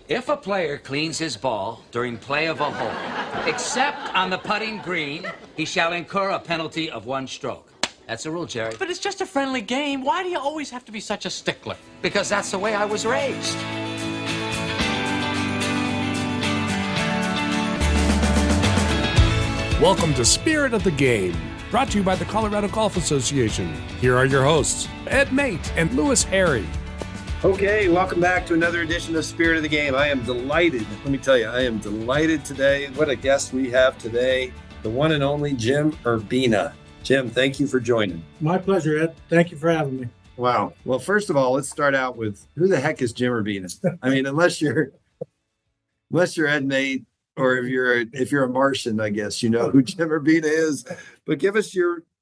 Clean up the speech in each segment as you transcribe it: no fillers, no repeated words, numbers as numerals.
If a player cleans his ball during play of a hole, except on the putting green, he shall incur a penalty of 1 stroke. That's a rule, Jerry. But it's just a friendly game. Why do you always have to be such a stickler? Because that's the way I was raised. Welcome to Spirit of the Game, brought to you by the Colorado Golf Association. Here are your hosts, Ed Mate and Lewis Harry. Okay, welcome back to another edition of Spirit of the Game. I am delighted. Let me tell you, I am delighted today. What a guest we have today, the one and only Jim Urbina. Jim, thank you for joining. My pleasure, Ed. Thank you for having me. Wow. Well, first of all, let's start out with who the heck is Jim Urbina? I mean, unless you're Ed Mate, or if you're a Martian, I guess you know who Jim Urbina is. But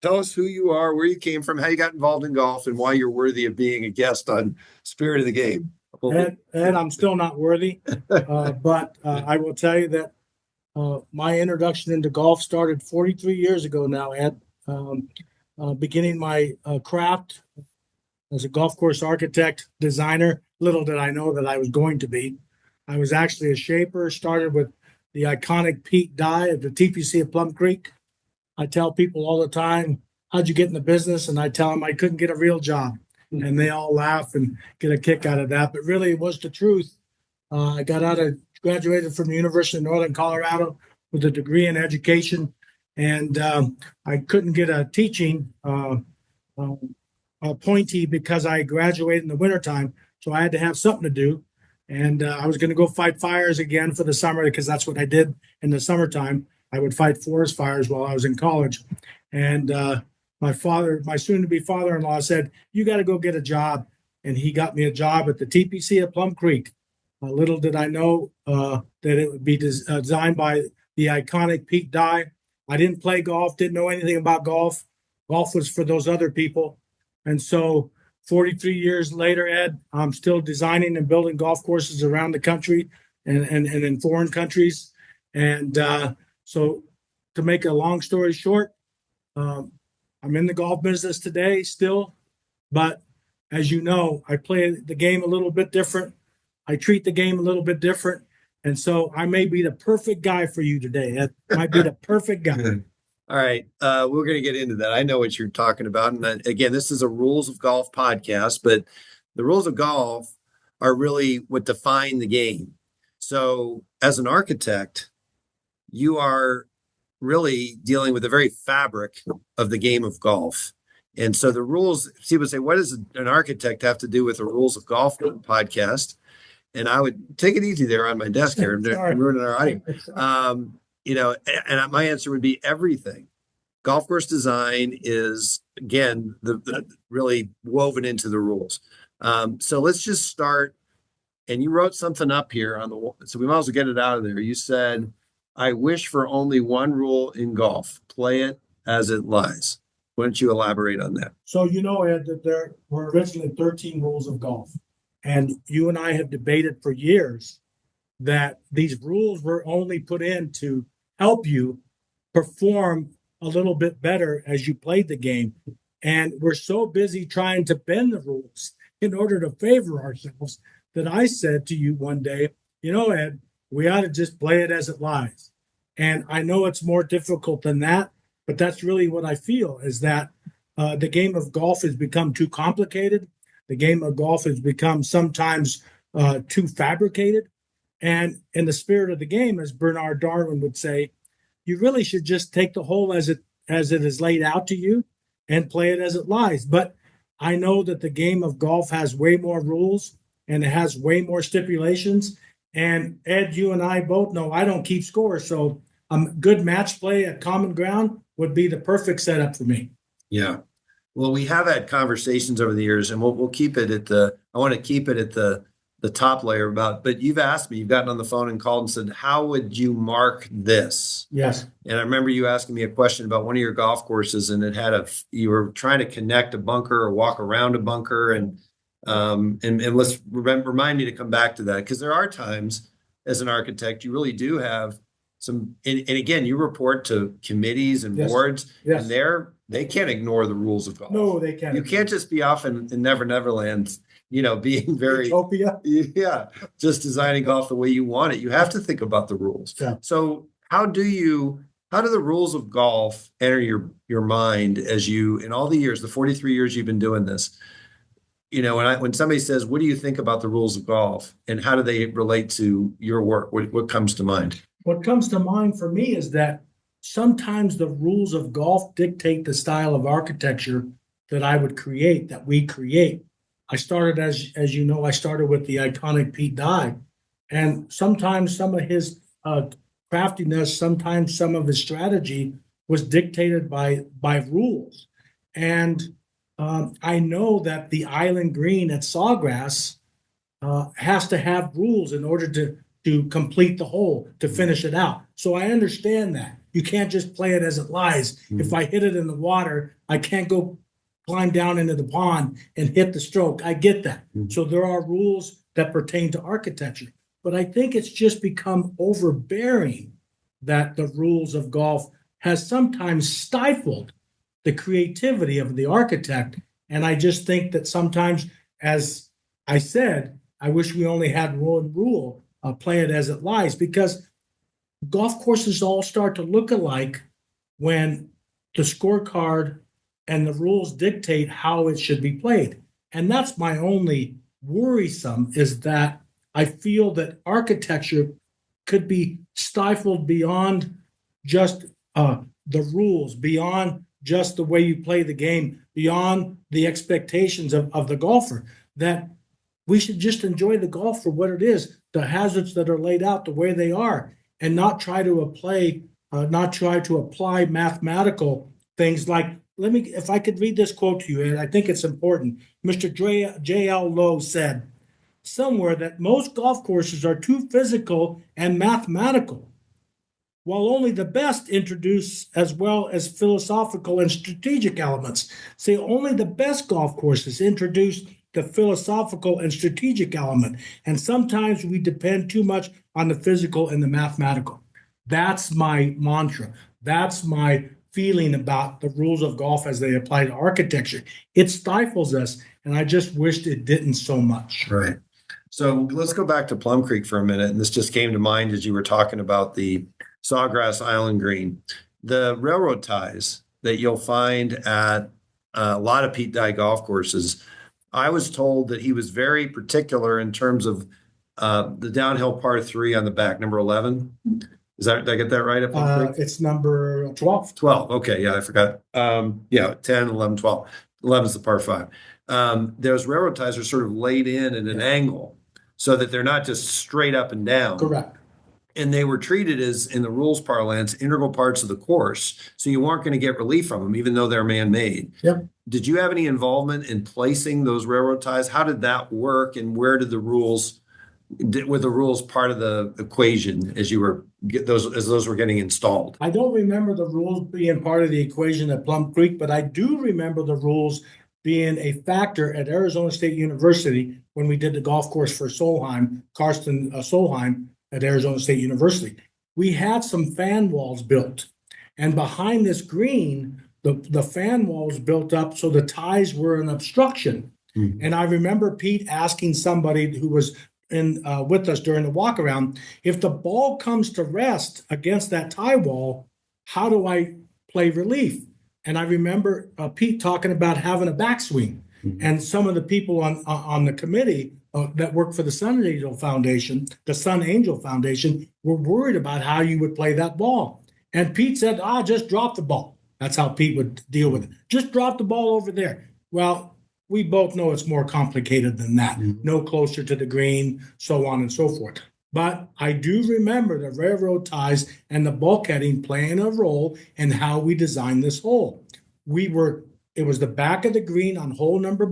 tell us who you are, where you came from, how you got involved in golf, and why you're worthy of being a guest on Spirit of the Game. Ed, I'm still not worthy, but I will tell you that my introduction into golf started 43 years ago now, Ed. Beginning my craft as a golf course architect, designer. Little did I know that I was going to be. I was actually a shaper, started with the iconic peak die at the TPC at Plum Creek. I tell people all the time, how'd you get in the business? And I tell them I couldn't get a real job. And they all laugh and get a kick out of that. But really, it was the truth. I graduated from the University of Northern Colorado with a degree in education. And I couldn't get a teaching appointee because I graduated in the wintertime. So I had to have something to do. And I was going to go fight fires again for the summer because that's what I did in the summertime. I would fight forest fires while I was in college. And my soon-to-be father-in-law said, you got to go get a job. And he got me a job at the TPC at Plum Creek. Little did I know that it would be designed by the iconic Pete Dye. I didn't play golf, didn't know anything about golf. Golf was for those other people. And so 43 years later, Ed, I'm still designing and building golf courses around the country and in foreign countries. And so to make a long story short, I'm in the golf business today still. But as you know, I play the game a little bit different. I treat the game a little bit different. And so I may be the perfect guy for you today. Ed. Might be the perfect guy. All right. We're going to get into that. I know what you're talking about. And then, again, this is a Rules of Golf podcast, but the rules of golf are really what define the game. So as an architect, you are really dealing with the very fabric of the game of golf. And so the rules, people say, what does an architect have to do with the Rules of Golf podcast? And I would take it easy there on my desk here. I'm ruining our audience. And my answer would be everything. Golf course design is, again, the really woven into the rules. So let's just start. And you wrote something up here on the wall, so we might as well get it out of there. You said, I wish for only one rule in golf: play it as it lies. Why don't you elaborate on that? So you know, Ed, that there were originally 13 rules of golf. And you and I have debated for years that these rules were only put in to help you perform a little bit better as you played the game. And we're so busy trying to bend the rules in order to favor ourselves that I said to you one day, you know, Ed, we ought to just play it as it lies. And I know it's more difficult than that, but that's really what I feel is that the game of golf has become too complicated. The game of golf has become sometimes too fabricated. And in the spirit of the game, as Bernard Darwin would say, you really should just take the hole as it is laid out to you and play it as it lies. But I know that the game of golf has way more rules and it has way more stipulations. And Ed, you and I both know I don't keep score. So good match play at common ground would be the perfect setup for me. Yeah. Well, we have had conversations over the years, and we'll keep it I want to keep it at the top layer but you've asked me, you've gotten on the phone and called and said, how would you mark this? Yes. And I remember you asking me a question about one of your golf courses, and you were trying to connect a bunker or walk around a bunker. And let's remind me to come back to that, because there are times as an architect, you really do have and again, you report to committees and Yes. boards, Yes. and they can't ignore the rules of golf. No, they can't. You can't just be off in Neverland, being very, Utopia. yeah, just designing golf the way you want it. You have to think about the rules. Yeah. So how do the rules of golf enter your mind as you, in all the years, the 43 years you've been doing this? When somebody says, what do you think about the rules of golf and how do they relate to your work? What comes to mind? What comes to mind for me is that sometimes the rules of golf dictate the style of architecture that I would create, that we create. I started, as you know, I started with the iconic Pete Dye, and sometimes some of his craftiness, sometimes some of his strategy was dictated by rules. And I know that the island green at Sawgrass has to have rules in order to complete the hole, to finish it out. So I understand that. You can't just play it as it lies. If I hit it in the water, I can't go climb down into the pond and hit the stroke. I get that. So there are rules that pertain to architecture. But I think it's just become overbearing that the rules of golf has sometimes stifled the creativity of the architect. And I just think that sometimes, as I said, I wish we only had one rule, play it as it lies, because golf courses all start to look alike when the scorecard and the rules dictate how it should be played. And that's my only worrisome, is that I feel that architecture could be stifled beyond just the rules, beyond just the way you play the game, beyond the expectations of the golfer, that we should just enjoy the golf for what it is, the hazards that are laid out the way they are, and not try to apply mathematical things like, if I could read this quote to you, and I think it's important. Mr. J.L. Lowe said somewhere that most golf courses are too physical and mathematical, while only the best introduce as well as philosophical and strategic elements. Say only the best golf courses introduce the philosophical and strategic element, and sometimes we depend too much on the physical and the mathematical. That's my mantra. That's my feeling about the rules of golf as they apply to architecture. It stifles us, and I just wished it didn't so much. Right. So let's go back to Plum Creek for a minute. And this just came to mind as you were talking about the Sawgrass Island Green. The railroad ties that you'll find at a lot of Pete Dye golf courses, I was told that he was very particular in terms of the downhill par 3 on the back, number 11. Did I get that right? At Plum Creek? It's number 12. 12. Okay. Yeah, I forgot. 10, 11, 12. 11 is the par 5. Those railroad ties are sort of laid in at an angle so that they're not just straight up and down. Correct. And they were treated as, in the rules parlance, integral parts of the course. So you weren't going to get relief from them, even though they're man-made. Yep. Did you have any involvement in placing those railroad ties? How did that work? And where did were the rules part of the equation as those were getting installed? I don't remember the rules being part of the equation at Plum Creek, but I do remember the rules being a factor at Arizona State University when we did the golf course for Karsten Solheim at Arizona State University. We had some fan walls built, and behind this green, the fan walls built up so the ties were an obstruction. Mm-hmm. And I remember Pete asking somebody who was with us during the walk around, if the ball comes to rest against that tie wall, how do I play relief? And I remember Pete talking about having a backswing. Mm-hmm. And some of the people on the committee that work for the Sun Angel Foundation were worried about how you would play that ball. And Pete said, just drop the ball. That's how Pete would deal with it. Just drop the ball over there. Well, we both know it's more complicated than that. Mm-hmm. No closer to the green, so on and so forth. But I do remember the railroad ties and the bulkheading playing a role in how we designed this hole. It was the back of the green on hole number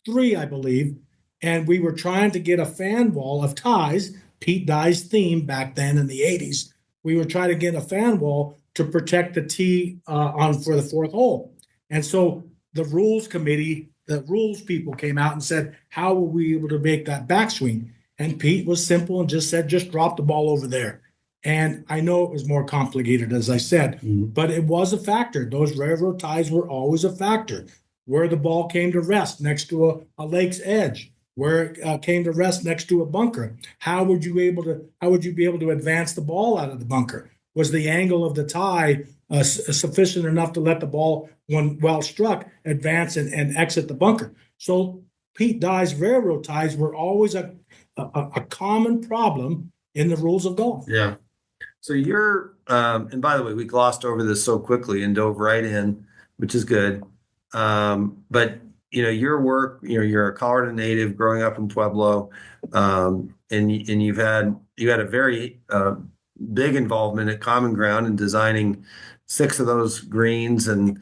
3, I believe, and we were trying to get a fan wall of ties, Pete Dye's theme back then in the 80s. We were trying to get a fan wall to protect the tee for the 4th hole. And so the rules committee, the rules people came out and said, how were we able to make that backswing? And Pete was simple and just said, just drop the ball over there. And I know it was more complicated, as I said, but it was a factor. Those railroad ties were always a factor. Where the ball came to rest next to a lake's edge, where it came to rest next to a bunker. How would you be able to advance the ball out of the bunker? Was the angle of the tie sufficient enough to let the ball, when well struck, advance and exit the bunker? So Pete Dye's railroad ties were always a common problem in the rules of golf. Yeah. So you're, and by the way, we glossed over this so quickly and dove right in, which is good. But your work, you're a Colorado native growing up in Pueblo, and you had a very big involvement at Common Ground in designing 6 of those greens, and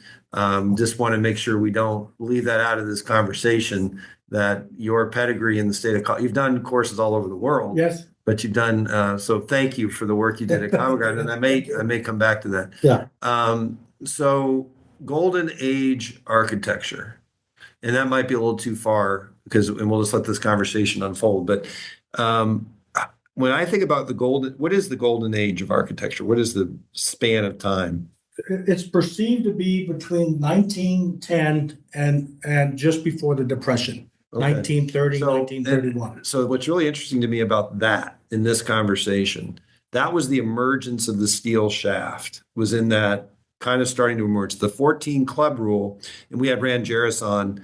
just want to make sure we don't leave that out of this conversation. That your pedigree in the state of Colorado, you've done courses all over the world. Yes. But you've done so. Thank you for the work you did at Common Ground, and I may come back to that. Yeah. So Golden Age architecture, and that might be a little too far and we'll just let this conversation unfold. But when I think about what is the Golden Age of architecture? What is the span of time? It's perceived to be between 1910 and just before the Depression. Okay. 1930, 1931. So what's really interesting to me about that in this conversation, that was the emergence of the steel shaft, was in that kind of starting to emerge. The 14 club rule, and we had Rand Jarris on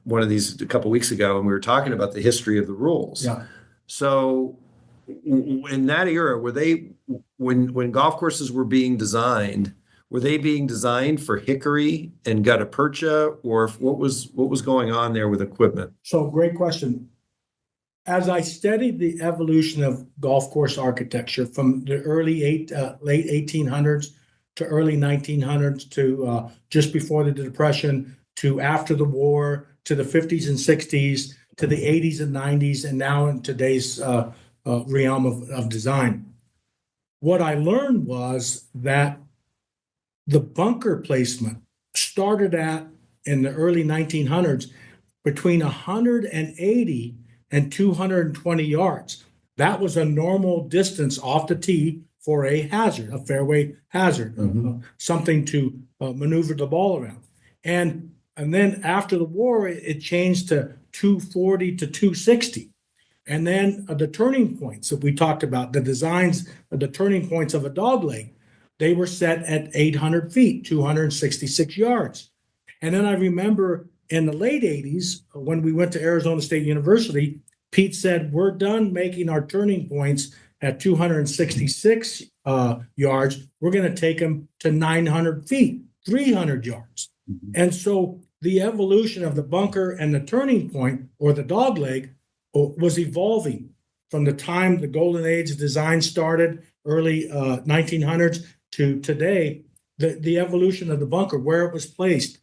one of these a couple of weeks ago, and we were talking about the history of the rules. Yeah. So in that era, when golf courses were being designed, were they being designed for hickory and gutta percha, or what was going on there with equipment? So great question. As I studied the evolution of golf course architecture from the late 1800s to early 1900s to just before the Depression to after the war to the 50s and 60s to the 80s and 90s and now in today's realm of design, what I learned was that the bunker placement started in the early 1900s between 180 and 220 yards. That was a normal distance off the tee for a hazard, a fairway hazard, something to maneuver the ball around. And then after the war, it changed to 240 to 260. And then the turning points that we talked about, the designs, the turning points of a dog leg, they were set at 800 feet, 266 yards. And then I remember in the late 80s, when we went to Arizona State University, Pete said, we're done making our turning points at 266 yards. We're going to take them to 900 feet, 300 yards. And so the evolution of the bunker and the turning point, or the dog leg, was evolving from the time the Golden Age design started, early 1900s, to today. The evolution of the bunker, where it was placed,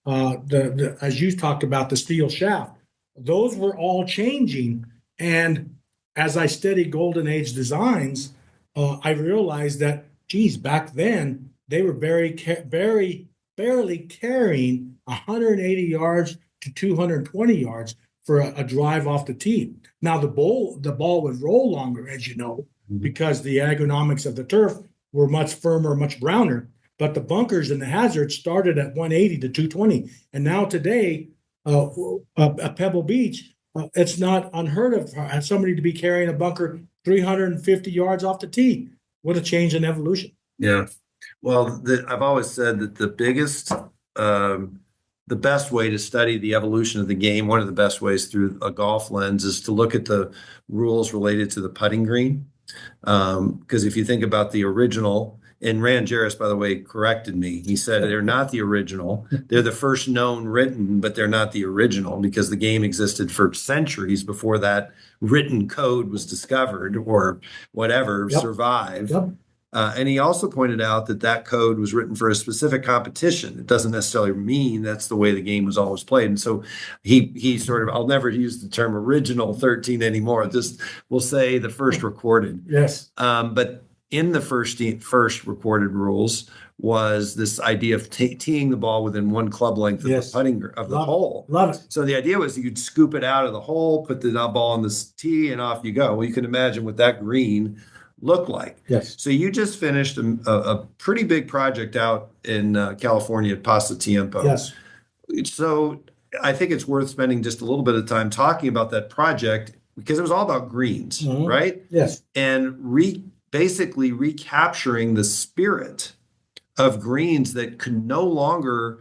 as you talked about, the steel shaft, those were all changing. And as I studied Golden Age designs, I realized that, geez, back then they were barely carrying 180 yards to 220 yards for a drive off the tee. Now the ball would roll longer, as you know, because the ergonomics of the turf were much firmer, much browner. But the bunkers and the hazards started at 180 to 220. And now today, at Pebble Beach, it's not unheard of for somebody to be carrying a bunker 350 yards off the tee. What a change in evolution. Yeah. Well, I've always said that the best way to study the evolution of the game, one of the best ways through a golf lens, is to look at the rules related to the putting green. Because if you think about the original, and Rand Jarris, by the way, corrected me. He said they're not the original. They're the first known written, but they're not the original, because the game existed for centuries before that written code was discovered or whatever survived. Yep. And he also pointed out that code was written for a specific competition. It doesn't necessarily mean that's the way the game was always played. And so he sort of, I'll never use the term original 13 anymore. Just we'll say the first recorded. Yes. But in the first recorded rules was this idea of teeing the ball within one club length of the putting of the hole. Love it. So the idea was you'd scoop it out of the hole, put the ball on the tee, and off you go. Well, you can imagine with that green, look like. Yes. So you just finished a pretty big project out in California at Pasatiempo. Yes. So I think it's worth spending just a little bit of time talking about that project because it was all about greens, Mhm. right? Yes. And basically recapturing the spirit of greens that could no longer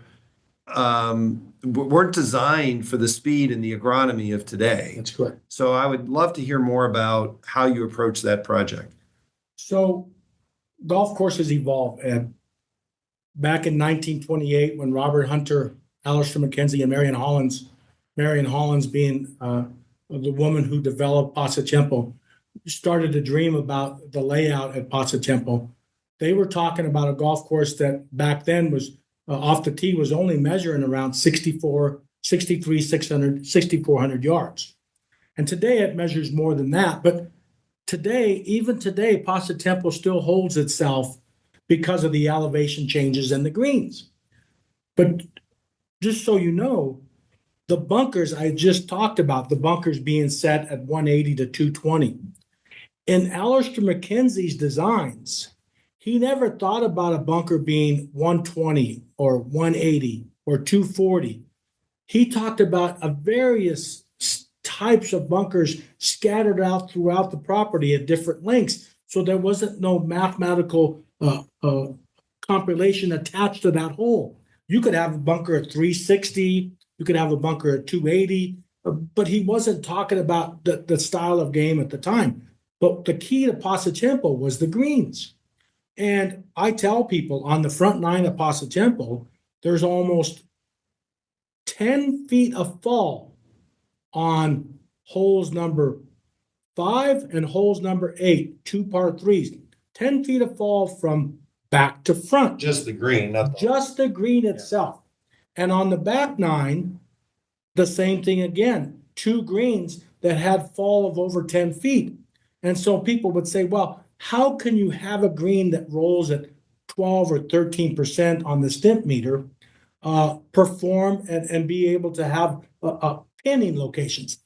weren't designed for the speed and the agronomy of today. That's correct. So I would love to hear more about how you approach that project. So golf courses evolve. And back in 1928, when Robert Hunter, Alistair McKenzie, and Marion Hollins being the woman who developed Pasatiempo, started to dream about the layout at Pasatiempo. They were talking about a golf course that back then was off the tee was only measuring around 6,400 yards. And today it measures more than that. But even today, Pasatiempo still holds itself because of the elevation changes and the greens. But just so you know, the bunkers I just talked about, the bunkers being set at 180 to 220. In Alistair McKenzie's designs, he never thought about a bunker being 120 or 180 or 240. He talked about various types of bunkers scattered out throughout the property at different lengths. So there wasn't no mathematical compilation attached to that hole. You could have a bunker at 360, you could have a bunker at 280, but he wasn't talking about the style of game at the time. But the key to Pasatiempo was the greens. And I tell people on the front nine of Pasatiempo, there's almost 10 feet of fall on holes number 5 and holes number 8, 2 par 3s. 10 feet of fall from back to front. Just the green, not Just the green itself. And on the back nine, the same thing again. 2 greens that had fall of over 10 feet. And so people would say, well, how can you have a green that rolls at 12 or 13% on the stimp meter perform and be able to have pinning locations?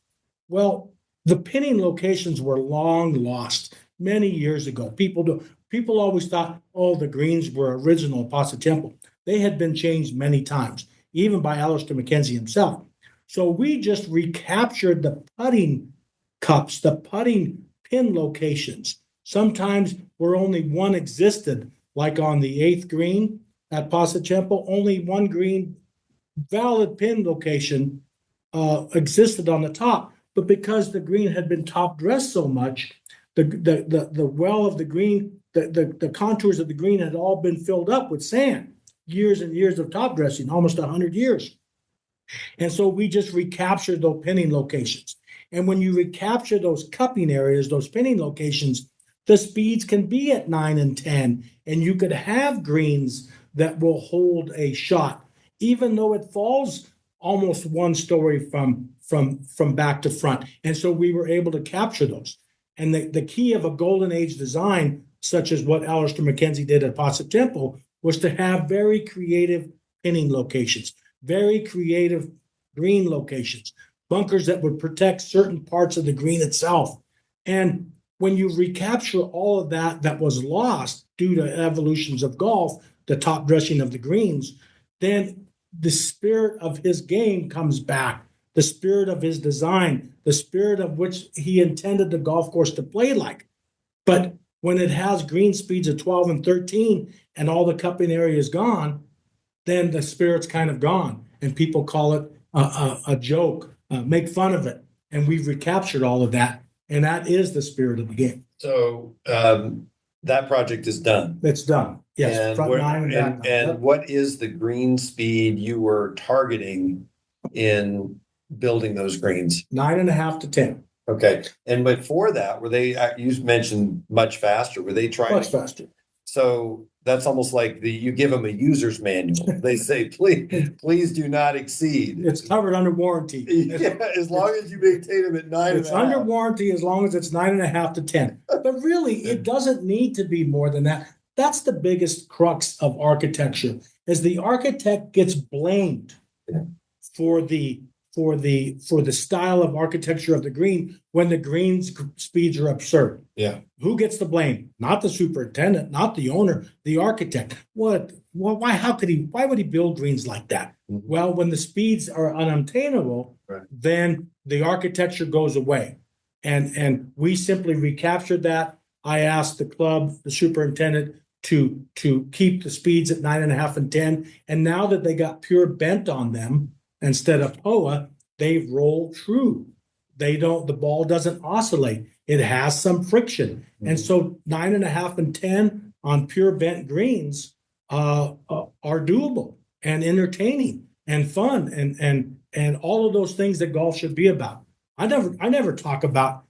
Well, the pinning locations were long lost many years ago. People always thought, oh, the greens were original at Pasatiempo. They had been changed many times, even by Alistair McKenzie himself. So we just recaptured the putting cups, the putting pin locations. Sometimes where only one existed, like on the 8th green at Pasatiempo, only one green valid pin location existed on the top. But because the green had been top dressed so much, the well of the green, the contours of the green had all been filled up with sand. Years and years of top dressing, almost 100 years. And so we just recaptured those pinning locations. And when you recapture those cupping areas, those pinning locations, the speeds can be at 9 and 10, and you could have greens that will hold a shot, even though it falls almost one story from back to front. And so we were able to capture those. And the key of a golden age design, such as what Alistair McKenzie did at Pasatiempo, was to have very creative pinning locations, very creative green locations, bunkers that would protect certain parts of the green itself. And when you recapture all of that was lost due to evolutions of golf, the top dressing of the greens, then the spirit of his game comes back, the spirit of his design, the spirit of which he intended the golf course to play like. But when it has green speeds of 12 and 13 and all the cupping area is gone, then the spirit's kind of gone. And people call it a joke, make fun of it. And we've recaptured all of that. And that is the spirit of the game. So that project is done. It's done. Yes. And Front nine and back nine. and what is the green speed you were targeting in building those greens? 9.5 to 10. Okay. And before that, were they, you mentioned much faster. Were they trying Much faster. So that's almost like you give them a user's manual. They say, please do not exceed. It's covered under warranty. Yeah, as long as you maintain them at 9.5. It's under warranty as long as it's 9.5 to 10. But really, it doesn't need to be more than that. That's the biggest crux of architecture, is the architect gets blamed for the for the style of architecture of the green when the green's speeds are absurd. Yeah. Who gets the blame? Not the superintendent, not the owner, the architect. Why would he build greens like that? Mm-hmm. Well, when the speeds are unobtainable, Right. then the architecture goes away. And we simply recaptured that. I asked the club, the superintendent, to keep the speeds at 9.5 and 10. And now that they got pure bent on them instead of POA, they roll true. The ball doesn't oscillate. It has some friction. Mm-hmm. And so 9.5 and 10 on pure bent greens are doable and entertaining and fun and all of those things that golf should be about. I never talk about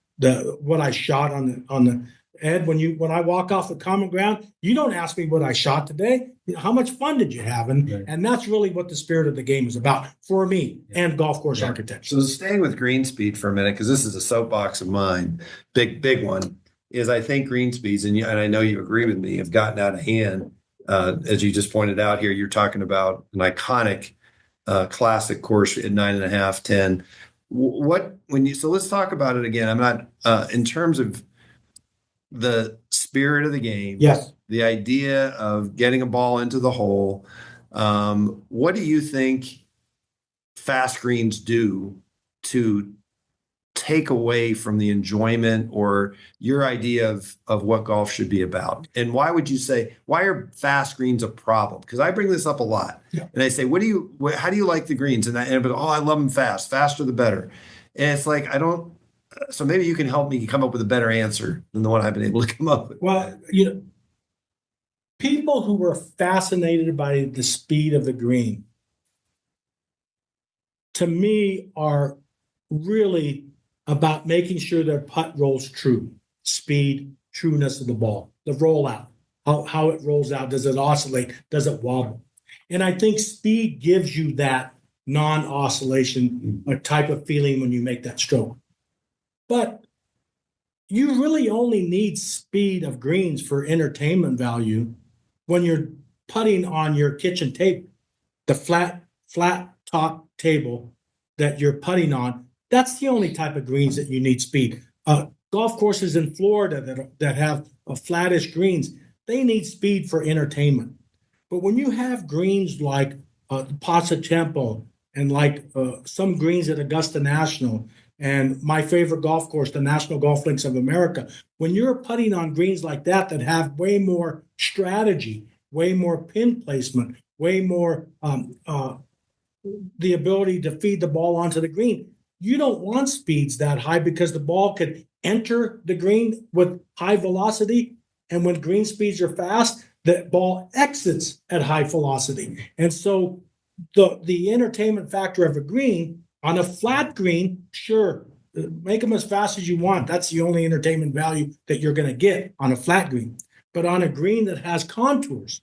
what I shot on the Ed, when I walk off the common ground, you don't ask me what I shot today. How much fun did you have? And that's really what the spirit of the game is about for me and golf course architecture. So staying with green speed for a minute, because this is a soapbox of mine, big one, is I think green speeds, and I know you agree with me, have gotten out of hand. As you just pointed out here, you're talking about an iconic classic course at 9.5, 10. So let's talk about it again. I'm not in terms of the spirit of the game. Yes. The idea of getting a ball into the hole. What do you think fast greens do to take away from the enjoyment or your idea of what golf should be about? And why are fast greens a problem? Because I bring this up a lot. Yeah. And I say, how do you like the greens? And I love them fast. Faster the better. And it's like, so maybe you can help me come up with a better answer than the one I've been able to come up with. Well, people who were fascinated by the speed of the green, to me, are really about making sure their putt rolls true. Speed, trueness of the ball, the rollout, how it rolls out. Does it oscillate? Does it wobble? And I think speed gives you that non-oscillation type of feeling when you make that stroke. But you really only need speed of greens for entertainment value when you're putting on your kitchen table, the flat top table that you're putting on. That's the only type of greens that you need speed. Golf courses in Florida that have flattish greens, they need speed for entertainment. But when you have greens like Paso Tempo and like some greens at Augusta National, and my favorite golf course, the National Golf Links of America, when you're putting on greens like that have way more strategy, way more pin placement, way more the ability to feed the ball onto the green, you don't want speeds that high because the ball could enter the green with high velocity. And when green speeds are fast, the ball exits at high velocity. And so the entertainment factor of a green on a flat green, sure, make them as fast as you want. That's the only entertainment value that you're going to get on a flat green. But on a green that has contours,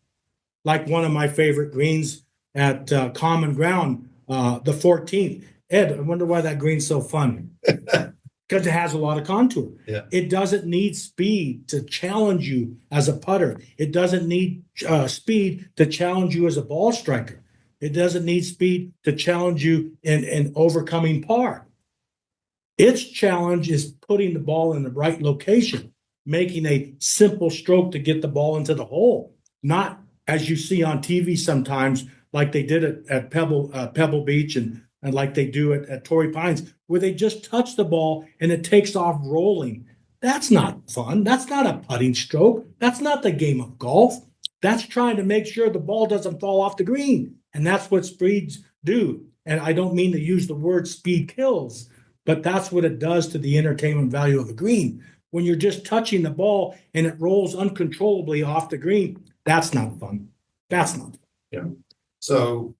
like one of my favorite greens at Common Ground, the 14th. Ed, I wonder why that green's so fun. Because it has a lot of contour. Yeah. It doesn't need speed to challenge you as a putter. It doesn't need speed to challenge you as a ball striker. It doesn't need speed to challenge you in overcoming par. Its challenge is putting the ball in the right location, making a simple stroke to get the ball into the hole, not as you see on TV sometimes, like they did it at Pebble Beach and like they do it at Torrey Pines, where they just touch the ball and it takes off rolling. That's not fun. That's not a putting stroke. That's not the game of golf. That's trying to make sure the ball doesn't fall off the green. And that's what speeds do. And I don't mean to use the word speed kills, but that's what it does to the entertainment value of a green. When you're just touching the ball and it rolls uncontrollably off the green, that's not fun. That's not fun. Yeah. So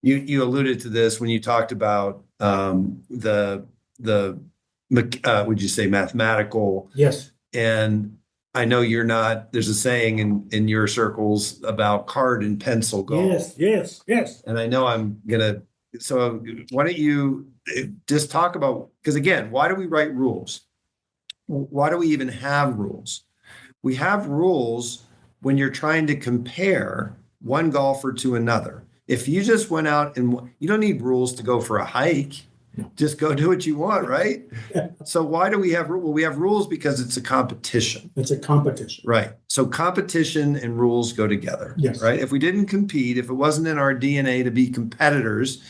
you alluded to this when you talked about would you say mathematical? Yes. And I know you're not, there's a saying in your circles about card and pencil golf. Yes. And I know so why don't you just talk about, because again, why do we write rules? Why do we even have rules? We have rules when you're trying to compare one golfer to another. If you just went out and you don't need rules to go for a hike, just go do what you want, right? So why do we have rules? Well, we have rules because it's a competition. It's a competition. Right. So competition and rules go together. Yes. Right. If we didn't compete, if it wasn't in our DNA to be competitors,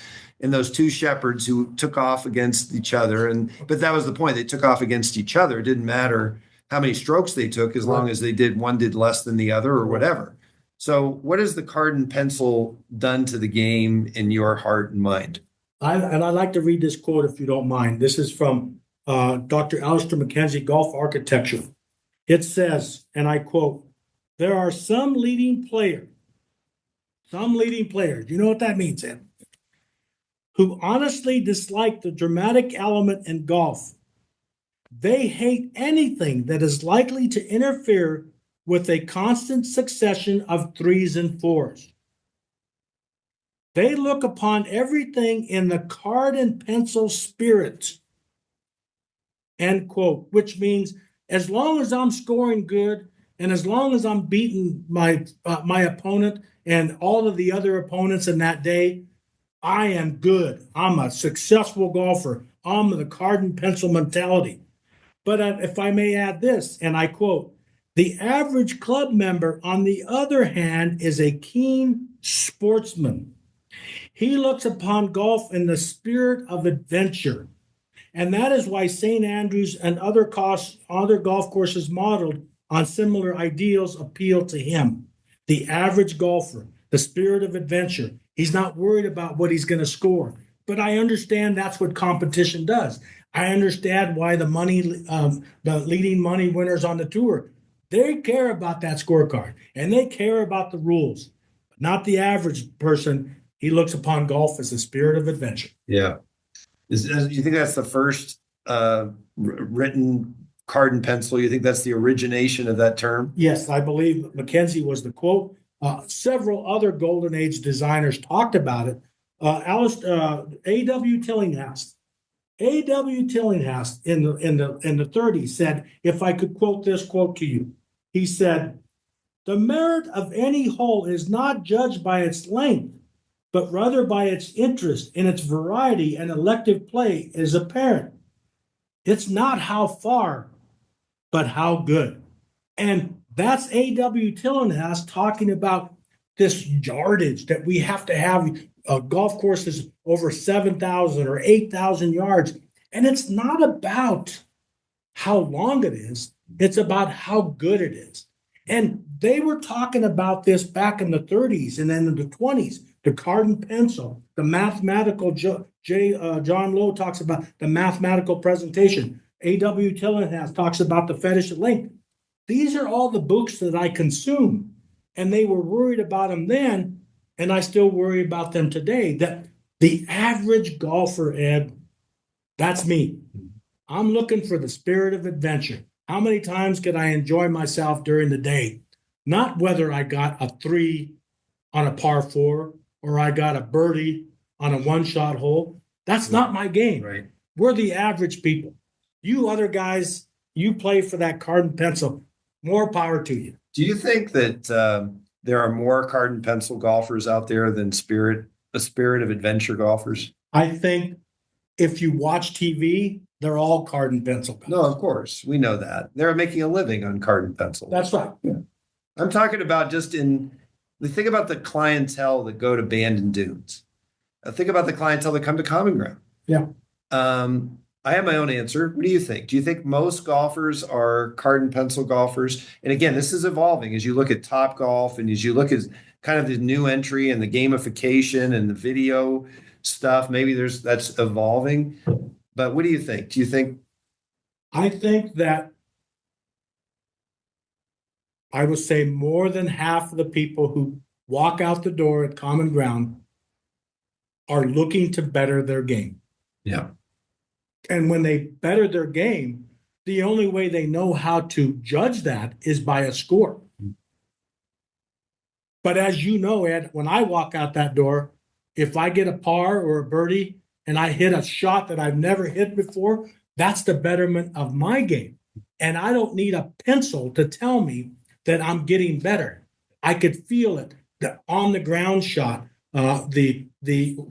and those two shepherds who took off against each other, but that was the point. They took off against each other. It didn't matter how many strokes they took, as long as one did less than the other or whatever. So what has the card and pencil done to the game in your heart and mind? I'd like to read this quote if you don't mind. This is from Dr. Alistair McKenzie, Golf Architecture. It says, and I quote, "There are some leading players, you know what that means, Ed, who honestly dislike the dramatic element in golf. They hate anything that is likely to interfere with a constant succession of threes and fours. They look upon everything in the card and pencil spirit," end quote, which means as long as I'm scoring good and as long as I'm beating my opponent and all of the other opponents in that day, I am good. I'm a successful golfer. I'm the card and pencil mentality. But if I may add this, and I quote, "The average club member, on the other hand, is a keen sportsman. He looks upon golf in the spirit of adventure. And that is why St. Andrews and other golf courses modeled on similar ideals appeal to him. The average golfer, the spirit of adventure. He's not worried about what he's going to score. But I understand that's what competition does. I understand why the leading money winners on the tour, they care about that scorecard and they care about the rules. But not the average person. He looks upon golf as a spirit of adventure." Yeah. Do you think that's the first written card and pencil? You think that's the origination of that term? Yes, I believe McKenzie was the quote. Several other Golden Age designers talked about it. A.W. Tillinghast. A.W. Tillinghast in the 30s said, if I could quote this quote to you, he said, "The merit of any hole is not judged by its length, but rather by its interest in its variety and elective play is apparent. It's not how far, but how good." And that's A.W. Tillinghast talking about this yardage that we have to have. Golf courses over 7,000 or 8,000 yards. And it's not about how long it is. It's about how good it is. And they were talking about this back in the 30s and then in the 20s. The card and pencil, the mathematical, John Lowe talks about the mathematical presentation. A.W. Tillinghast talks about the fetish of length. These are all the books that I consume. And they were worried about them then, and I still worry about them today. That the average golfer, Ed, that's me. I'm looking for the spirit of adventure. How many times can I enjoy myself during the day? Not whether I got a 3 on a par 4 or I got a birdie on a one-shot hole. That's not my game. Right. We're the average people. You other guys, you play for that card and pencil. More power to you. Do you think that there are more card and pencil golfers out there than a spirit of adventure golfers? I think if you watch TV, they're all card and pencil guys. No, of course. We know that. They're making a living on card and pencil. That's right. Yeah. I'm talking about think about the clientele that go to Bandon Dunes. Think about the clientele that come to Common Ground. Yeah. I have my own answer. What do you think? Do you think most golfers are card and pencil golfers? And again, this is evolving as you look at Top Golf and as you look at kind of the new entry and the gamification and the video stuff. Maybe that's evolving. But what do you think? Do you think? I think that I would say more than half of the people who walk out the door at Common Ground are looking to better their game. Yeah. And when they better their game, the only way they know how to judge that is by a score. But as you know, Ed, when I walk out that door, if I get a par or a birdie and I hit a shot that I've never hit before, that's the betterment of my game. And I don't need a pencil to tell me that I'm getting better. I could feel it, the on the ground shot, the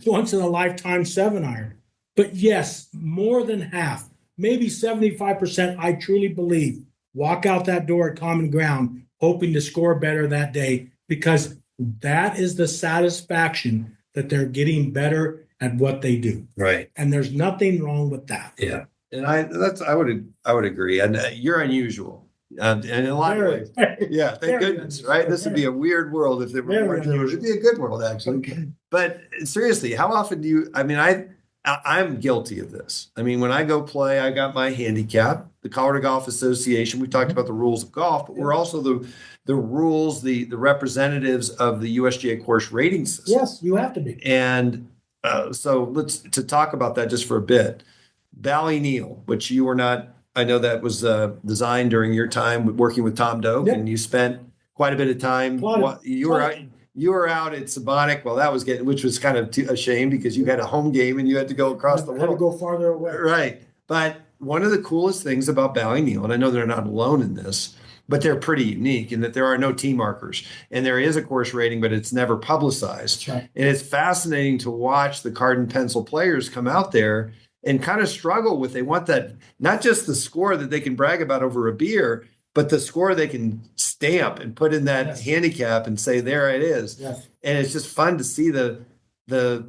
once in a lifetime 7-iron. But yes, more than half, maybe 75%, I truly believe, walk out that door at Common Ground hoping to score better that day, because that is the satisfaction that they're getting better at what they do. Right. And there's nothing wrong with that. Yeah. And I would agree. And you're unusual. And in a lot of ways. Yeah, thank Very goodness, unusual. right? This would be a weird world if there were Very more Jews. It'd be a good world, actually. Okay. But seriously, how often do you, I mean, I'm guilty of this. I mean, when I go play, I got my handicap, the Colorado Golf Association. We talked about the rules of golf, but we're also the rules, the representatives of the USGA course rating system. Yes, you have to be. And so to talk about that just for a bit. Ballyneal, which you were not, I know that was designed during your time working with Tom Doak, Yep. and you spent quite a bit of time. You were out at Sabonic. Well, that was which was kind of a shame because you had a home game and you had to go across the I had to world. go farther away. Right. But one of the coolest things about Ballyneal, and I know they're not alone in this, but they're pretty unique in that there are no tee markers and there is a course rating, but it's never publicized. That's right. And it's fascinating to watch the card and pencil players come out there and kind of struggle with, they want that, not just the score that they can brag about over a beer, but the score they can stamp and put in that Yes. handicap and say, there it is. Yes. And it's just fun to see the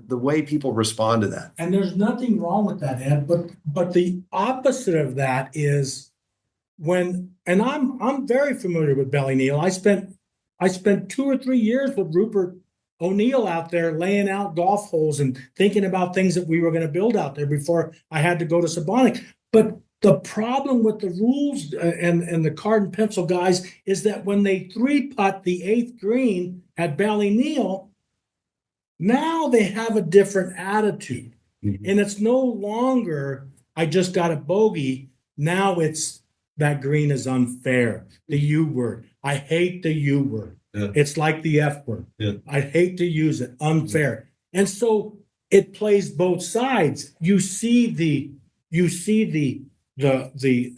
way people respond to that. And there's nothing wrong with that, Ed, but the opposite of that is when, and I'm very familiar with Ballyneal. I spent 2 or 3 years with Rupert O'Neill out there laying out golf holes and thinking about things that we were going to build out there before I had to go to Sabonic. But the problem with the rules and the card and pencil guys is that when they 3-putt the 8th green at Ballyneal, now they have a different attitude. Mhm. And it's no longer, I just got a bogey. Now it's that green is unfair. The U word. I hate the U word. Yeah. It's like the F word. Yeah. I hate to use it. Unfair. And so it plays both sides. You see the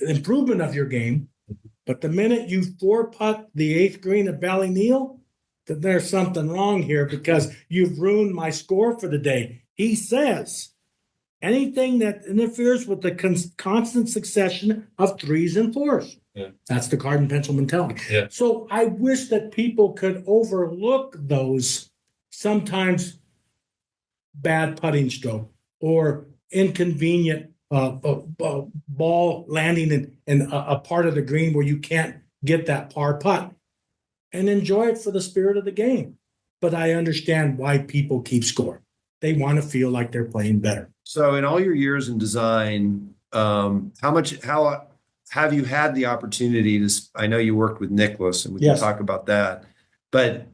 improvement of your game, but the minute you 4-putt the 8th green at Ballyneal, that there's something wrong here because you've ruined my score for the day. He says anything that interferes with the constant succession of 3s and 4s. Yeah. That's the card and pencil mentality. Yeah. So I wish that people could overlook those sometimes bad putting stroke or inconvenient ball landing in a part of the green where you can't get that par putt, and enjoy it for the spirit of the game. But I understand why people keep score. They want to feel like they're playing better. So in all your years in design, how have you had the opportunity to, I know you worked with Nicholas and we Yes. can talk about that, but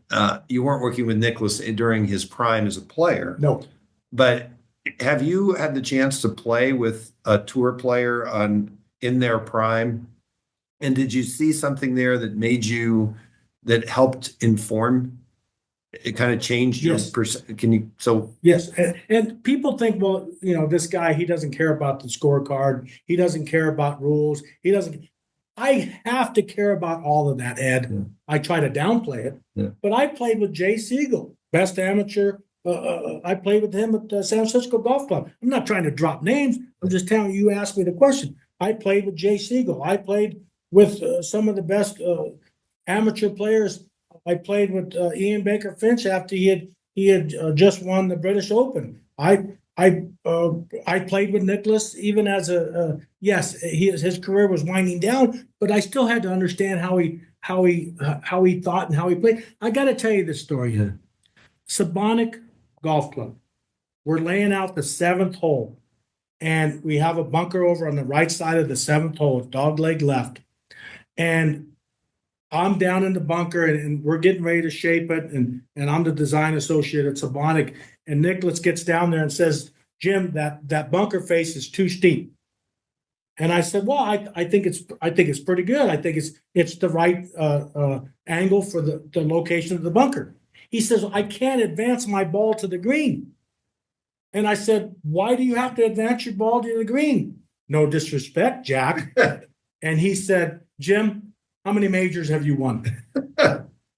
you weren't working with Nicholas during his prime as a player. No. But have you had the chance to play with a tour player in their prime? And did you see something there that helped inform? It kind of changed your Yes. Yes, and people think, well, this guy, he doesn't care about the scorecard. He doesn't care about rules. I have to care about all of that, Ed. Yeah. I try to downplay it, Yeah. but I played with Jay Siegel, best amateur. I played with him at San Francisco Golf Club. I'm not trying to drop names. I'm just telling you asked me the question. I played with Jay Siegel. I played with some of the best amateur players. I played with Ian Baker Finch after he had just won the British Open. I played with Nicholas even as his career was winding down, but I still had to understand how he thought and how he played. I got to tell you this story. Yeah. Sabonic Golf Club. We're laying out the 7th hole, and we have a bunker over on the right side of the 7th hole, dog leg left, and I'm down in the bunker and we're getting ready to shape it. And I'm the design associate at Sabonic. And Nicholas gets down there and says, Jim, that bunker face is too steep. And I said, well, I think it's pretty good. I think it's the right angle for the location of the bunker. He says, I can't advance my ball to the green. And I said, why do you have to advance your ball to the green? No disrespect, Jack. And he said, Jim, how many majors have you won?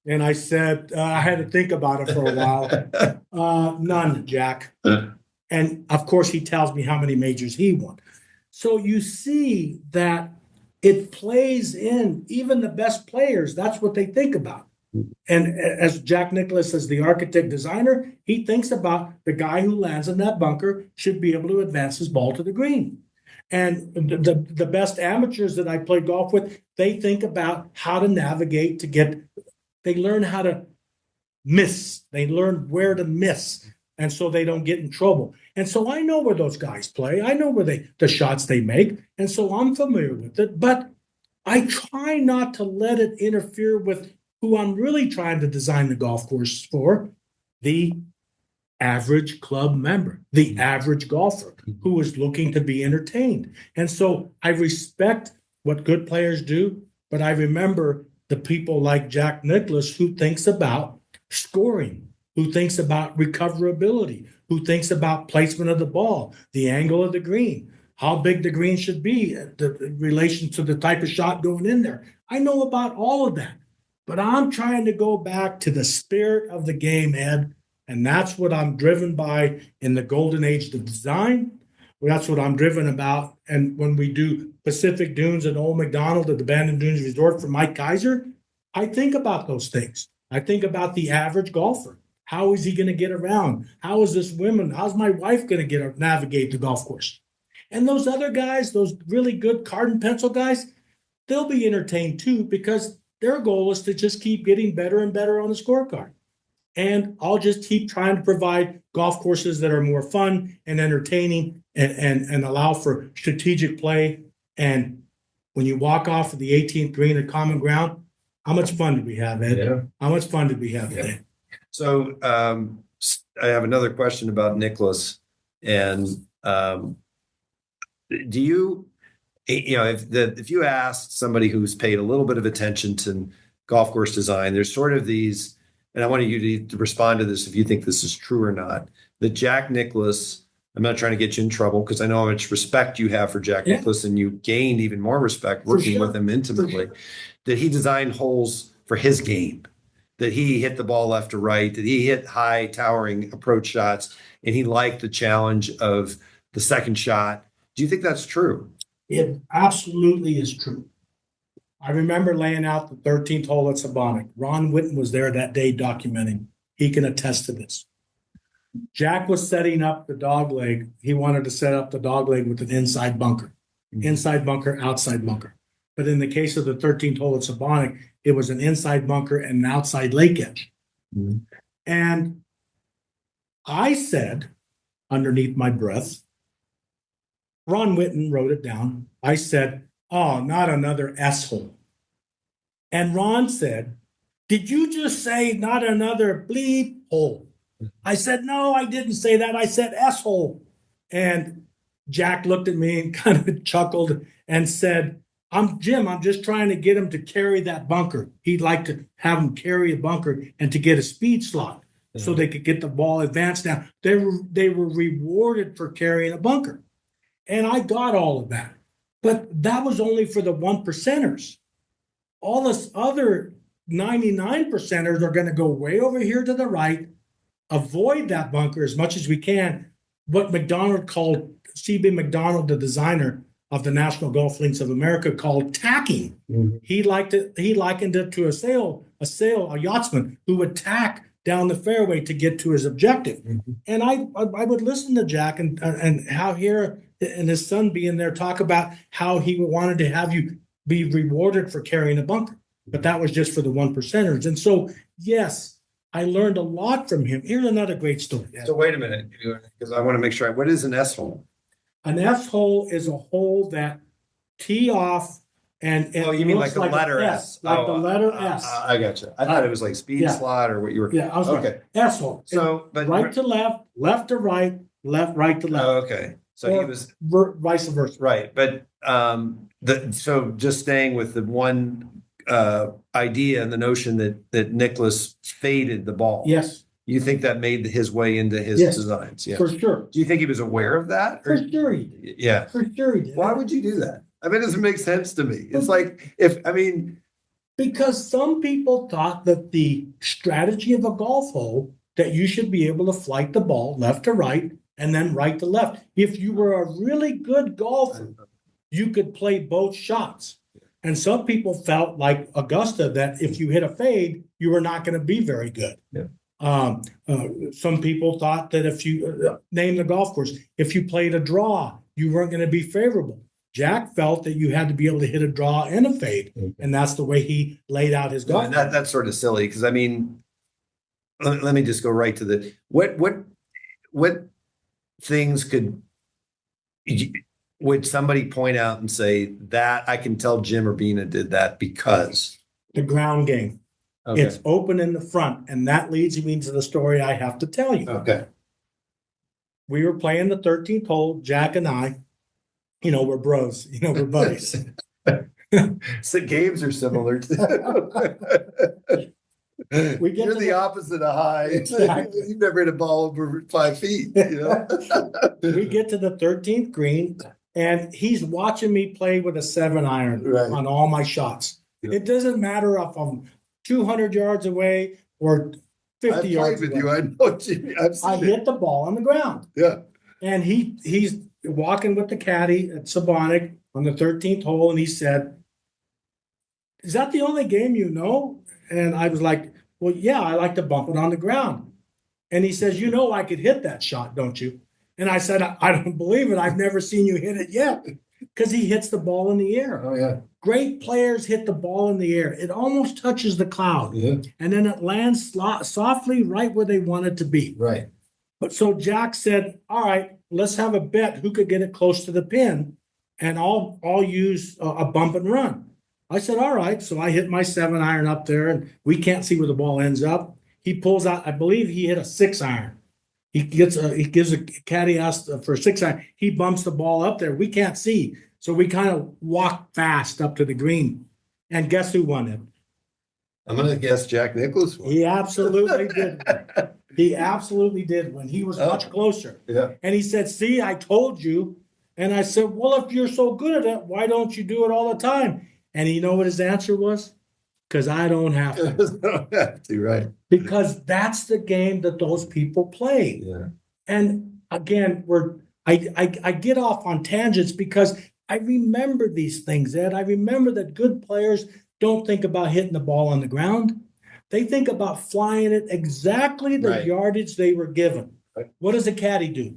And I said, I had to think about it for a while. None, Jack. And of course, he tells me how many majors he won. So you see that it plays in even the best players. That's what they think about. And as Jack Nicklaus is the architect designer, he thinks about the guy who lands in that bunker should be able to advance his ball to the green. And the best amateurs that I play golf with, they think about how to navigate to get, they learn how to miss. They learn where to miss. And so they don't get in trouble. And so I know where those guys play. I know where the shots they make. And so I'm familiar with it. But I try not to let it interfere with who I'm really trying to design the golf course for, the average club member, the average golfer who is looking to be entertained. And so I respect what good players do, but I remember the people like Jack Nicklaus who thinks about scoring, who thinks about recoverability, who thinks about placement of the ball, the angle of the green, how big the green should be, the relation to the type of shot going in there. I know about all of that, but I'm trying to go back to the spirit of the game, Ed, and that's what I'm driven by in the golden age of design. That's what I'm driven about. And when we do Pacific Dunes and Old McDonald at the Bandon Dunes Resort for Mike Kaiser, I think about those things. I think about the average golfer. How is he going to get around? How is this woman? How's my wife going to navigate the golf course? And those other guys, those really good card and pencil guys, they'll be entertained too because their goal is to just keep getting better and better on the scorecard. And I'll just keep trying to provide golf courses that are more fun and entertaining and allow for strategic play. And when you walk off of the 18th green at Common Ground, how much fun did we have, Ed? Yeah. How much fun did we have today? So I have another question about Nicklaus. And do you, if you ask somebody who's paid a little bit of attention to golf course design, there's sort of these, and I want you to respond to this if you think this is true or not, that Jack Nicklaus, I'm not trying to get you in trouble because I know how much respect you have for Jack Nicklaus, and you gained even more respect working with him intimately, that he designed holes for his game, that he hit the ball left to right, that he hit high towering approach shots, and he liked the challenge of the second shot. Do you think that's true? It absolutely is true. I remember laying out the 13th hole at Sabonic. Ron Whitten was there that day documenting. He can attest to this. Jack was setting up the dog leg. He wanted to set up the dog leg with an inside bunker. Inside bunker, outside bunker. But in the case of the 13th hole at Sabonic, it was an inside bunker and an outside lake edge. And I said, underneath my breath, Ron Whitten wrote it down. I said, oh, not another S-hole. And Ron said, did you just say not another bleep hole? I said, no, I didn't say that. I said S-hole. And Jack looked at me and kind of chuckled and said, Jim, I'm just trying to get him to carry that bunker. He'd like to have him carry a bunker and to get a speed slot so they could get the ball advanced down. They were rewarded for carrying a bunker. And I got all of that. But that was only for the 1%ers. All us other 99%ers are going to go way over here to the right, avoid that bunker as much as we can. What McDonald called, C.B. McDonald, the designer of the National Golf Links of America, called tacking. He likened it to a yachtsman who would tack down the fairway to get to his objective. And I would listen to Jack and how here and his son being there talk about how he wanted to have you be rewarded for carrying a bunker, but that was just for the 1%ers. And so, yes, I learned a lot from him. Here's another great story. So wait a minute, because I want to make sure. What is an S-hole? An S-hole is a hole that tee off and oh, you mean like the letter S? Like the letter S. I got you. I thought it was like speed slot or what you were. Yeah, I was okay. S-hole. So, but right to left, left to right, right to left. Oh, okay. So or he was vice versa. Right, but so just staying with the one idea and the notion that Nicklaus faded the ball. Yes. You think that made his way into his designs? Yeah, for sure. Do you think he was aware of that? For sure he did. Yeah. For sure he did. Why would you do that? I mean, it doesn't make sense to me. It's like Because some people thought that the strategy of a golf hole, that you should be able to flight the ball left to right and then right to left. If you were a really good golfer, you could play both shots. And some people felt like Augusta, that if you hit a fade, you were not going to be very good. Yeah. Some people thought that if you name the golf course, if you played a draw, you weren't going to be favorable. Jack felt that you had to be able to hit a draw and a fade, and that's the way he laid out his golf. And that's sort of silly because I mean, let me just go right to the what things would somebody point out and say that I can tell Jim Urbina did that because The ground game. okay. It's open in the front, and that leads me to the story I have to tell you. Okay. We were playing the 13th hole, Jack and I. We're bros. We're buddies. So games are similar. We get You're to the opposite of high. Exactly. You've never hit a ball over 5 feet. We get to the 13th green, and he's watching me play with a 7-iron Right. on all my shots. Yeah. It doesn't matter if I'm 200 yards away or 50 I've yards played with away. you. I know what you. I've seen I it. hit the ball on the ground. Yeah. And he's walking with the caddy at Sabonic on the 13th hole, and he said, "Is that the only game you know?" And I was like, "Well, yeah, I like to bump it on the ground." And he says, "I could hit that shot, don't you?" And I said, I don't believe it. I've never seen you hit it yet." Because he hits the ball in the air. Oh yeah. Great players hit the ball in the air. It almost touches the cloud. Yeah. And then it lands softly right where they want it to be. Right. But so Jack said, "All right, let's have a bet who could get it close to the pin, and I'll use a bump and run." I said, "All right." So I hit my 7-iron up there, and we can't see where the ball ends up. He pulls out, I believe he hit a 6-iron. He gives a caddy asked for a 6-iron. He bumps the ball up there. We can't see, so we kind of walk fast up to the green. And guess who won it? I'm gonna guess Jack Nicklaus won. He absolutely did. He absolutely did when he was much closer. Yeah. And he said, "See, I told you." And I said, "Well, if you're so good at it, why don't you do it all the time?" And you know what his answer was? Because I don't have to. Don't have to, right? Because that's the game that those people play. Yeah. And again, I get off on tangents because I remember these things, Ed. I remember that good players don't think about hitting the ball on the ground. They think about flying it exactly the Right. yardage they were given. Right. What does a caddy do?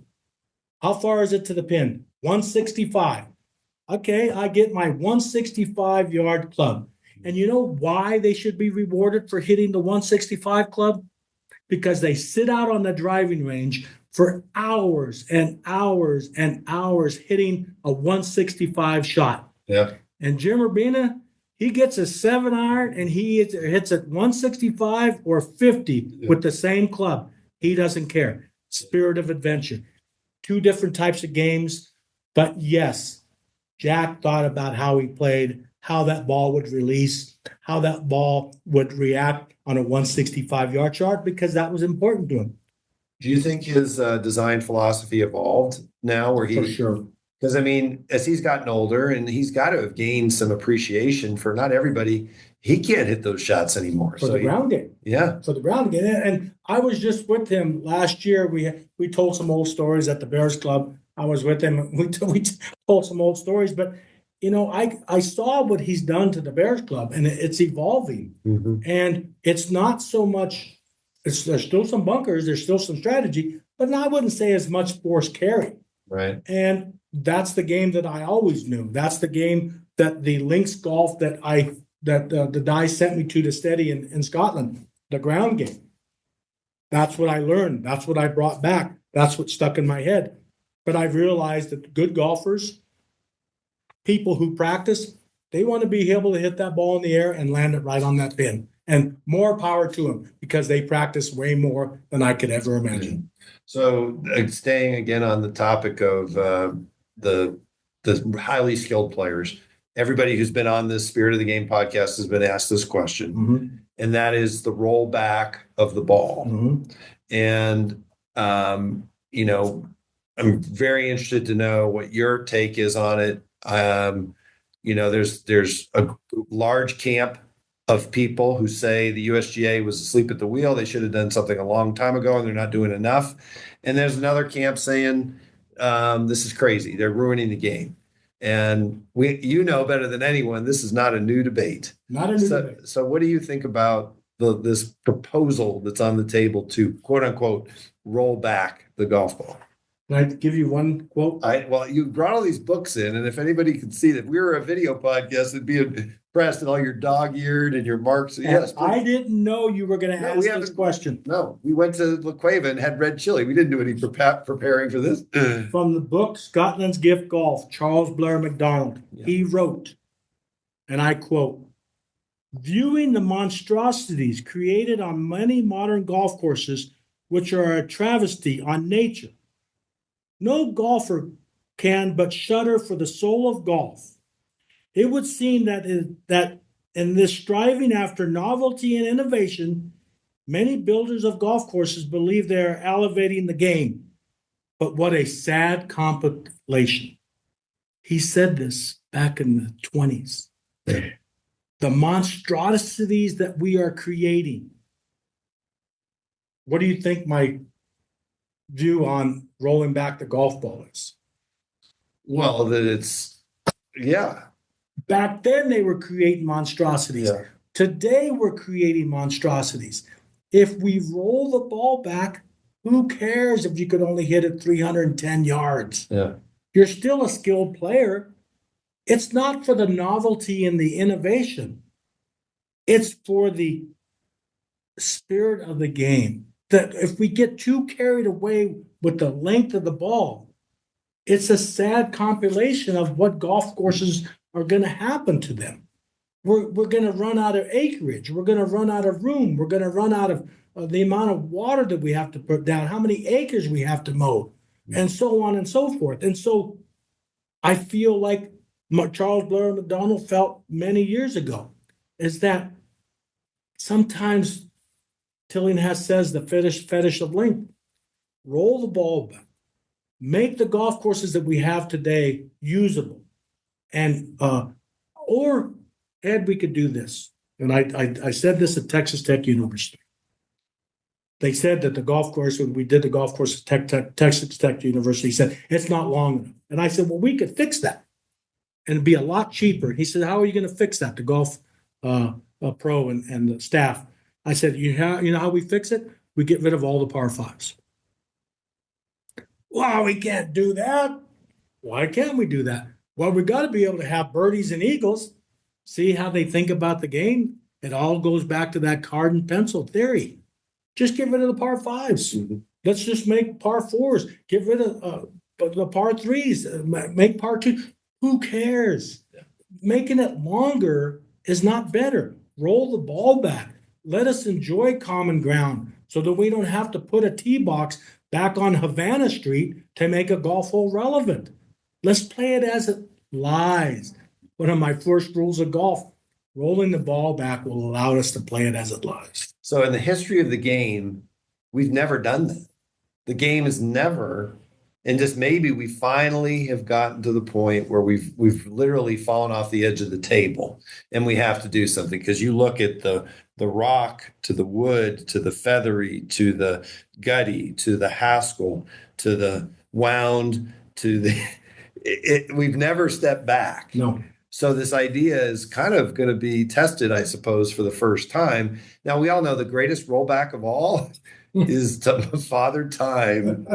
How far is it to the pin? 165. Okay, I get my 165-yard club. And you know why they should be rewarded for hitting the 165 club? Because they sit out on the driving range for hours and hours and hours hitting a 165 shot. Yeah. And Jim Urbina, he gets a 7-iron and he hits at 165 or 50 with the same club. He doesn't care. Spirit of adventure. Two different types of games. But yes, Jack thought about how he played, how that ball would release, how that ball would react on a 165-yard shot, because that was important to him. Do you think his design philosophy evolved now where For sure. because I mean, as he's gotten older and he's got to have gained some appreciation for not everybody, he can't hit those shots anymore. For the ground game. Yeah. For the ground game. And I was just with him last year. We told some old stories at the Bears Club. I was with him. We told some old stories, but I saw what he's done to the Bears Club, and it's evolving. Mm-hmm. And it's not so much. There's still some bunkers. There's still some strategy, but I wouldn't say as much force carry. Right. And that's the game that I always knew. That's the game that the links golf that the guy sent me to study in Scotland, the ground game. That's what I learned. That's what I brought back. That's what stuck in my head. But I've realized that good golfers, people who practice, they want to be able to hit that ball in the air and land it right on that pin. And more power to them because they practice way more than I could ever imagine. So staying again on the topic of the highly skilled players, everybody who's been on this Spirit of the Game podcast has been asked this question, Mm-hmm. and that is the rollback of the ball. Mm-hmm. And, I'm very interested to know what your take is on it. There's a large camp of people who say the USGA was asleep at the wheel. They should have done something a long time ago, and they're not doing enough. And there's another camp saying this is crazy. They're ruining the game. And you know better than anyone, this is not a new debate. Not a new debate. So what do you think about this proposal that's on the table to quote unquote roll back the golf ball? Can I give you one quote? Well, you brought all these books in, and if anybody could see that, if we were a video podcast, it'd be impressed and all your dog-eared and your marks. Yes, I didn't know you were going to ask this question. No, we went to La Cueva and had red chili. We didn't do any preparing for this. From the book Scotland's Gift Golf, Charles Blair MacDonald, he wrote, and I quote, "Viewing the monstrosities created on many modern golf courses, which are a travesty on nature, no golfer can but shudder for the soul of golf. It would seem that in this striving after novelty and innovation, many builders of golf courses believe they are elevating the game. But what a sad compilation." He said this back in the 20s. The monstrosities that we are creating. What do you think my view on rolling back the golf ball is? Well, that it's, yeah. Back then they were creating monstrosities. Yeah. Today we're creating monstrosities. If we roll the ball back, who cares if you could only hit it 310 yards? Yeah. You're still a skilled player. It's not for the novelty and the innovation. It's for the spirit of the game. That if we get too carried away with the length of the ball, it's a sad compilation of what golf courses are going to happen to them. We're going to run out of acreage. We're going to run out of room. We're going to run out of the amount of water that we have to put down, how many acres we have to mow, and so on and so forth. And so I feel like Charles Blair MacDonald felt many years ago is that sometimes Tillinghast says the fetish of length. Roll the ball back. Make the golf courses that we have today usable. And or Ed, we could do this. And I said this at Texas Tech University. They said that the golf course, when we did the golf course at Texas Tech University, said it's not long enough. And I said, well, we could fix that. And it'd be a lot cheaper. He said, how are you going to fix that? The golf pro and the staff. I said, you know how we fix it? We get rid of all the par fives. Well, we can't do that. Why can't we do that? Well, we got to be able to have birdies and eagles. See how they think about the game? It all goes back to that card and pencil theory. Just get rid of the par fives. Mm-hmm. Let's just make par fours. Get rid of the par threes. Make par two. Who cares? Yeah. Making it longer is not better. Roll the ball back. Let us enjoy common ground so that we don't have to put a tee box back on Havana Street to make a golf hole relevant. Let's play it as it lies. One of my first rules of golf, rolling the ball back will allow us to play it as it lies. So in the history of the game, we've never done that. The game is never, and just maybe we finally have gotten to the point where we've literally fallen off the edge of the table and we have to do something. Because you look at the rock to the wood to the feathery to the gutty to the Haskell to the wound to the we've never stepped back. No. So this idea is kind of going to be tested, I suppose, for the first time. Now, we all know the greatest rollback of all is Father Time.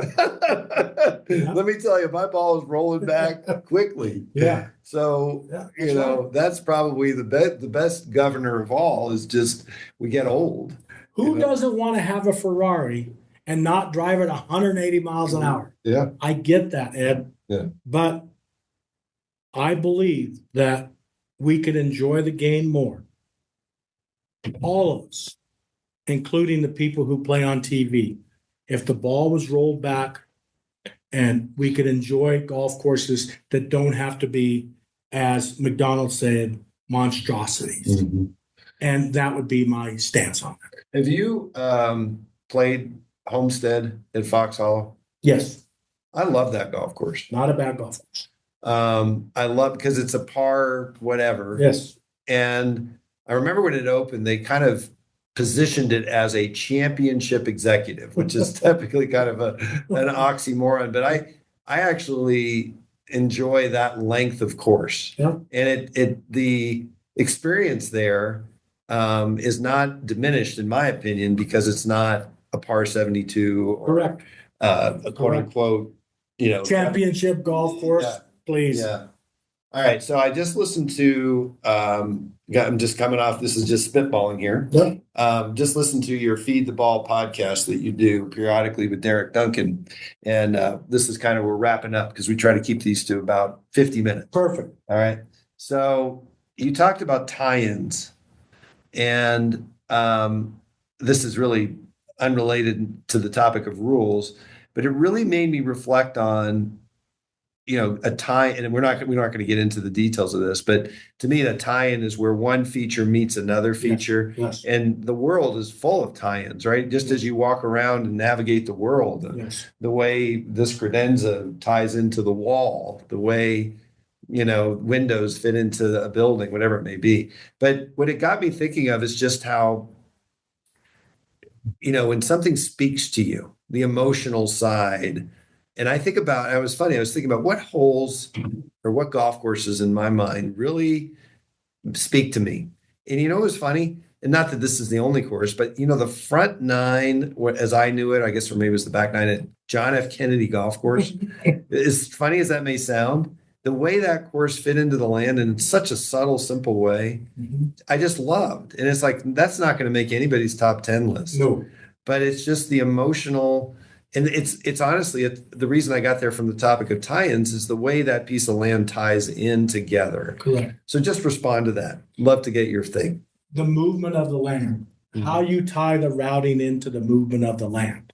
Yeah. Let me tell you, my ball is rolling back quickly. Yeah. So, that's right. that's probably the best governor of all is just we get old. Who doesn't want to have a Ferrari and not drive at 180 miles an hour? Yeah. I get that, Ed. Yeah. But I believe that we could enjoy the game more. All of us, including the people who play on TV. If the ball was rolled back and we could enjoy golf courses that don't have to be, as McDonald said, monstrosities. Mm-hmm. And that would be my stance on it. Have you played Homestead at Fox Hollow? Yes. I love that golf course. Not a bad golf course. I love because it's a par whatever. Yes. And I remember when it opened, they kind of positioned it as a championship executive, which is typically kind of an oxymoron. But I actually enjoy that length of course, Yeah. and the experience there is not diminished in my opinion because it's not a par 72 or Correct. A quote unquote, Championship golf course, Yeah. please. Yeah. All right. So I just listened to, I'm just coming off, this is just spitballing here. Yeah. Just listen to your Feed the Ball podcast that you do periodically with Derek Duncan. And this is kind of, we're wrapping up because we try to keep these to about 50 minutes. Perfect. All right. So you talked about tie-ins, and this is really unrelated to the topic of rules, but it really made me reflect on, a tie, and we're not going to get into the details of this, but to me, a tie-in is where one feature meets another feature. Yes. And the world is full of tie-ins, right? Just as you walk around and navigate the world, Yes. the way this credenza ties into the wall, the way, windows fit into a building, whatever it may be. But what it got me thinking of is just how, when something speaks to you, the emotional side. And I was thinking about what holes or what golf courses in my mind really speak to me. And it was funny, and not that this is the only course, but the front nine, as I knew it, I guess, or maybe it was the back nine at John F. Kennedy Golf Course, as funny as that may sound, the way that course fit into the land in such a subtle, simple way, I just loved. And it's like, that's not going to make anybody's top 10 list. No. But it's just the emotional. And it's honestly, the reason I got there from the topic of tie-ins is the way that piece of land ties in together. Correct. So just respond to that. Love to get your thing. The movement of the land, how you tie the routing into the movement of the land.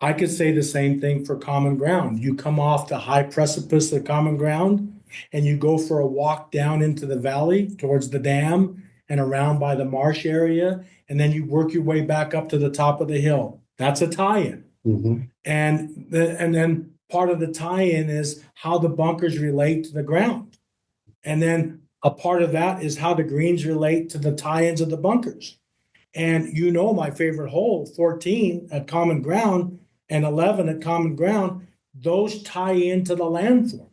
I could say the same thing for common ground. You come off the high precipice of common ground and you go for a walk down into the valley towards the dam and around by the marsh area. And then you work your way back up to the top of the hill. That's a tie-in. And then part of the tie-in is how the bunkers relate to the ground. And then a part of that is how the greens relate to the tie-ins of the bunkers. And my favorite hole, 14 at common ground and 11 at common ground, those tie into the landform.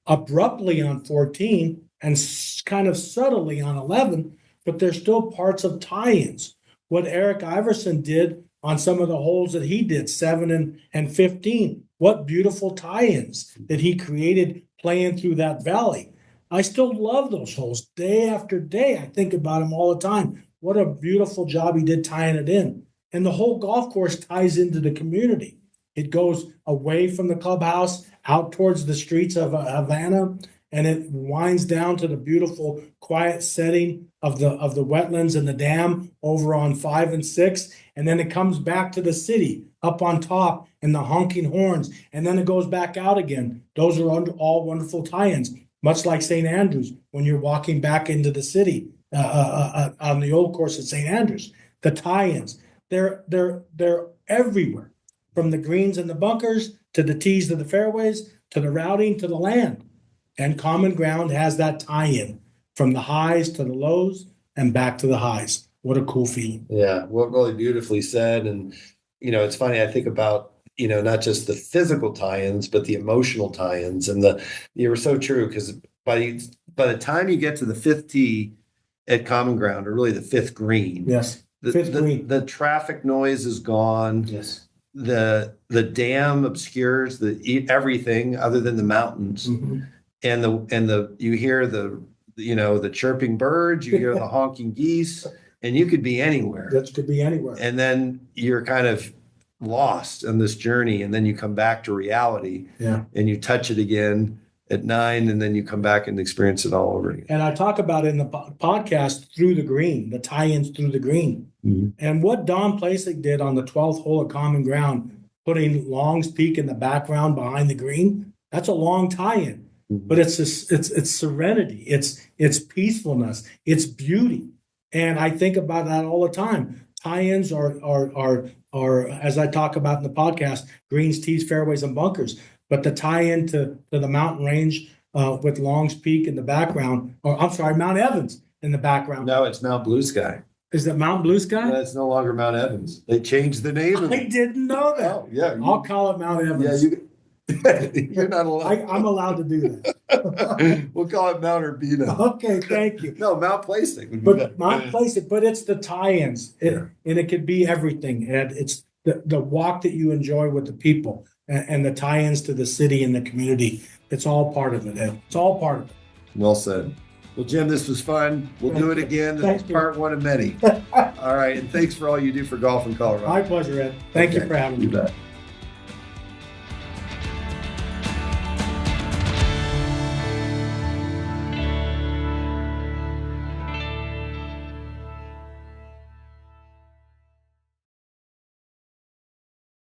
Abruptly on 14 and kind of subtly on 11, but there's still parts of tie-ins. What Eric Iverson did on some of the holes that he did, 7 and 15. What beautiful tie-ins that he created playing through that valley. I still love those holes day after day. I think about them all the time. What a beautiful job he did tying it in. And the whole golf course ties into the community. It goes away from the clubhouse, out towards the streets of Havana, and it winds down to the beautiful quiet setting of the wetlands and the dam over on 5 and 6. And then it comes back to the city up on top and the honking horns. And then it goes back out again. Those are all wonderful tie-ins, much like St. Andrews when you're walking back into the city on the old course at St. Andrews. The tie-ins, they're everywhere, from the greens and the bunkers to the tees to the fairways to the routing to the land. And common ground has that tie-in from the highs to the lows and back to the highs. What a cool feeling. Yeah, well, really beautifully said. And, it's funny, I think about, not just the physical tie-ins, but the emotional tie-ins. And you were so true, because by the time you get to the fifth tee at common ground, or really the fifth green, Yes, fifth green. The traffic noise is gone. Yes. The dam obscures everything other than the mountains. And you hear the chirping birds, you hear the honking geese, and you could be anywhere. That could be anywhere. And then you're kind of lost on this journey, and then you come back to reality. Yeah. And you touch it again at 9, and then you come back and experience it all over again. And I talk about it in the podcast through the green, the tie-ins through the green. And what Don Plasick did on the 12th hole of common ground, putting Long's Peak in the background behind the green, that's a long tie-in. But it's serenity, it's peacefulness, it's beauty. And I think about that all the time. Tie-ins are as I talk about in the podcast, greens, tees, fairways, and bunkers. But the tie-in to the mountain range with Long's Peak in the background, or I'm sorry, Mount Evans in the background? No, it's Mount Blue Sky. Is it Mount Blue Sky? It's no longer Mount Evans. They changed the name of I it. didn't know that. Oh, yeah. I'll call it Mount Yeah, Evans. you're not allowed. I'm allowed to do that. We'll call it Mount Urbina. Okay, thank you. No, Mount Placing. would be But better. Mount Placid, but it's the tie-ins, Yeah. and it could be everything, and it's the walk that you enjoy with the people and the tie-ins to the city and the community. It's all part of it, Ed. It's all part of it. Well said. Well, Jim, this was fun. We'll do it again. This is Thank you. part one of many. All right, and thanks for all you do for golf in Colorado. My pleasure, Ed. Thank you Okay, for having you me. bet.